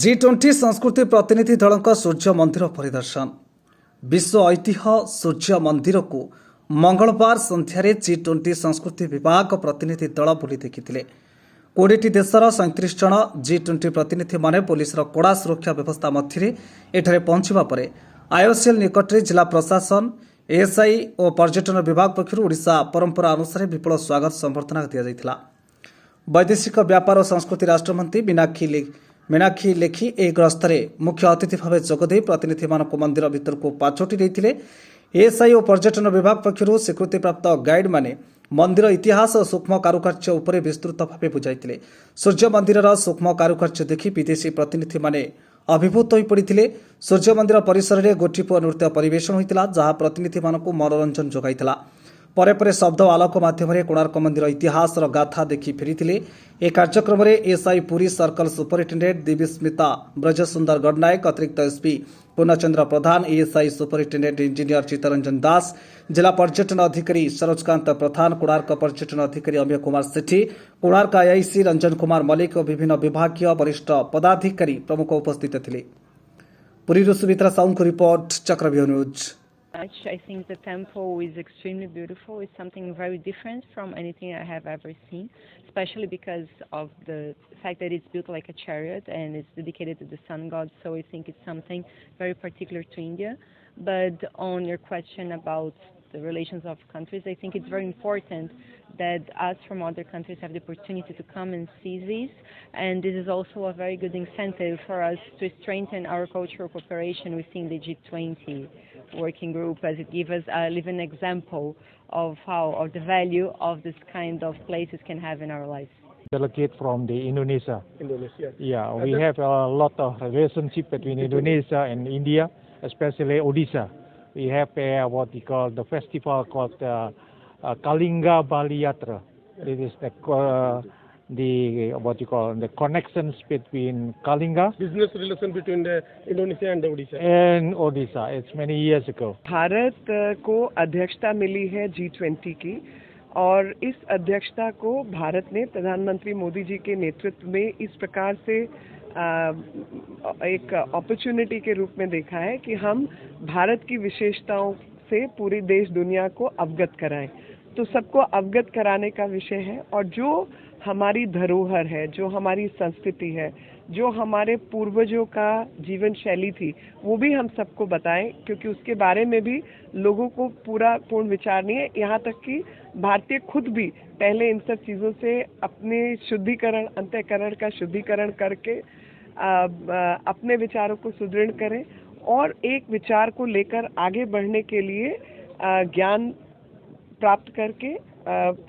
G20 संस्कृति प्रतिनिधि दल सूर्य मंदिर परिदर्शन। विश्व ऐतिह्य सूर्य मंदिर को मंगलवार संध्यारे G20 संस्कृति विभाग प्रतिनिधि दल बुली देखिथिले। 20टी देशर 37 जन G20 प्रतिनिधि माने पुलिस कड़ा सुरक्षा व्यवस्था मध्य एठारे पहुंचवा परे आईओसीएल निकटरे जिला प्रशासन एएसआई और पर्यटन विभाग पक्षर ओडिशा परंपरा अनुसार विपुल स्वागत संबर्धना दिया जायतिला। वैदेशिक व्यापार और संस्कृति राष्ट्रमंत्री मीनाक्षी लेखी ए गस्तर मुख्य अतिथि भाव जोगदे प्रतिनिधि मानक मंदिर भितर को पाछोटी देते। एएसआई और पर्यटन विभाग पक्षर स्वीकृति प्राप्त गाइड माने मंदिर इतिहास और सूक्ष्म कारुकार्य उपरे विस्तृत भाव बुझाई। सूर्य मंदिर सूक्ष्म कारुकार्य देखि विदेशी प्रतिनिधि माने अभिभूत हो पड़ते। सूर्य मंदिर परिसर में गोटीपुआ नृत्य परिवेशन होता जहाँ प्रतिनिधि मानक मनोरंजन जोगाई। परे शब्द आलोक माध्यम कोणार्क मंदिर इतिहास गाथा देखि फेरी। ए कार्यक्रम में ASI Puri circle superintendent दिव्यस्मिता Brajasundar Gadnayak, अतिरिक्त एसपी पूर्णचंद्र प्रधान, ASI superintendent engineer Chittaranjan Das, जिला पर्यटन अधिकारी सरोजकांत प्रधान, कोणार्क पर्यटन अधिकारी अमीय कुमार सेठी, कोणार्क आईआईसी रंजन कुमार मल्लिक और विभिन्न विभागीय वरिष्ठ पदाधिकारी प्रमुख उपस्थित थे। पुरी सुमित्रा साउंड को रिपोर्ट, चक्रव्यूह news. I think the temple is extremely beautiful. It's something very different from anything I have ever seen, especially because of the fact that it's built like a chariot and it's dedicated to the sun god. So I think it's something very particular to India. But on your question about the relations of countries, I think it's very important that us from other countries have the opportunity to come and see these, and this is also a very good incentive for us to strengthen our cultural cooperation within the G20 working group, as it gives us a living example of the value of this kind of places can have in our lives. Delegate from the Indonesia. Yeah, we have a lot of relationship between Indonesia and India, especially Odisha. We have what we call the festival called Kalinga Bali Yatra. It is the connections between Kalinga. Business relation between the Indonesia and Odisha. And Odisha. It's many years ago. Bharat को अध्यक्षता मिली है G20 की, और इस अध्यक्षता को भारत ने प्रधानमंत्री मोदी जी के नेतृत्व में इस प्रकार से एक अपॉर्चुनिटी के रूप में देखा है कि हम भारत की विशेषताओं से पूरी देश दुनिया को अवगत कराएं। तो सबको अवगत कराने का विषय है, और जो हमारी धरोहर है, जो हमारी संस्कृति है, जो हमारे पूर्वजों का जीवन शैली थी, वो भी हम सबको बताएं, क्योंकि उसके बारे में भी लोगों को पूर्ण विचार नहीं है। यहाँ तक कि भारतीय खुद भी पहले इन सब चीज़ों से अपने शुद्धिकरण, अंतःकरण का शुद्धिकरण करके अपने विचारों को सुदृढ़ करें और एक विचार को लेकर आगे बढ़ने के लिए ज्ञान प्राप्त करके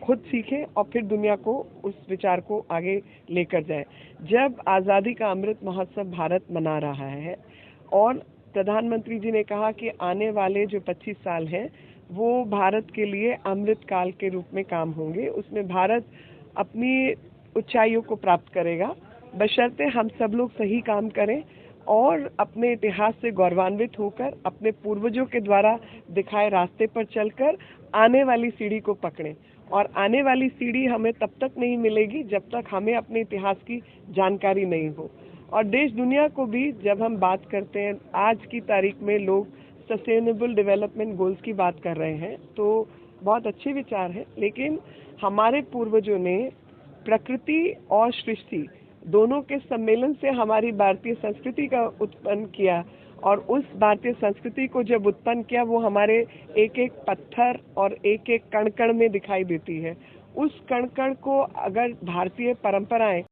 खुद सीखें और फिर दुनिया को उस विचार को आगे लेकर जाएं। जब आज़ादी का अमृत महोत्सव भारत मना रहा है और प्रधानमंत्री जी ने कहा कि आने वाले जो 25 साल हैं वो भारत के लिए अमृत काल के रूप में काम होंगे, उसमें भारत अपनी ऊंचाइयों को प्राप्त करेगा, बशर्ते हम सब लोग सही काम करें और अपने इतिहास से गौरवान्वित होकर अपने पूर्वजों के द्वारा दिखाए रास्ते पर चलकर आने वाली सीढ़ी को पकड़ें। और आने वाली सीढ़ी हमें तब तक नहीं मिलेगी जब तक हमें अपने इतिहास की जानकारी नहीं हो। और देश दुनिया को भी जब हम बात करते हैं, आज की तारीख में लोग सस्टेनेबल डेवलपमेंट गोल्स की बात कर रहे हैं, तो बहुत अच्छे विचार हैं, लेकिन हमारे पूर्वजों ने प्रकृति और सृष्टि दोनों के सम्मेलन से हमारी भारतीय संस्कृति का उत्पन्न किया, और उस भारतीय संस्कृति को जब उत्पन्न किया वो हमारे एक एक पत्थर और एक एक कण कण में दिखाई देती है। उस कण कण को अगर भारतीय परंपराएं